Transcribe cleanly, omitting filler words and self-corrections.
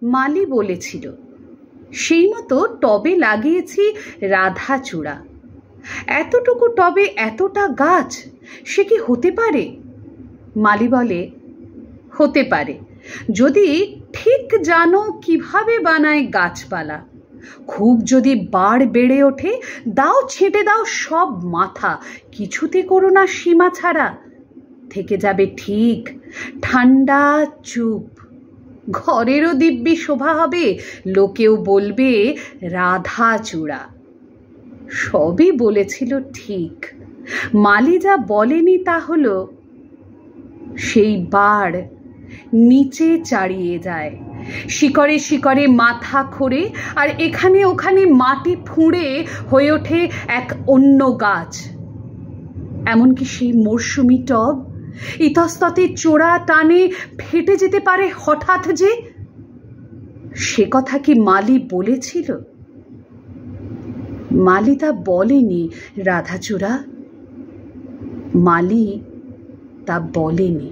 মালি বলেছিল, সেই মতো টবে লাগিয়েছি রাধাচূড়া। এতটুকু টবে এতটা গাছ, সে কি হতে পারে? মালি বলে, হতে পারে, যদি ঠিক জানো কিভাবে বানায় গাছপালা। খুব যদি বাড় বেড়ে ওঠে, দাও ছেঁটে দাও সব মাথা, কিছুতে করো না সীমা ছাড়া। থেকে যাবে ঠিক ঠান্ডা চুপ, ঘরেরও দিব্যি শোভা হবে, লোকেও বলবে রাধাচূড়া। সবই বলেছিল ঠিক। মালি যা বলেনি তা হলো, সেই বাড় নিচে চাড়িয়ে যায়, শিকড়ে শিকড়ে মাথা খোঁড়ে, আর এখানে ওখানে মাটি ফুঁড়ে হয়ে ওঠে এক অন্য গাছ। এমনকি সেই মরশুমি টব ইতস্ততে চোরা টানে ফেটে যেতে পারে হঠাৎ যে। সে কথা কি মালি বলেছিল? মালি তা বলেনি রাধাচূড়া, মালি তা বলেনি।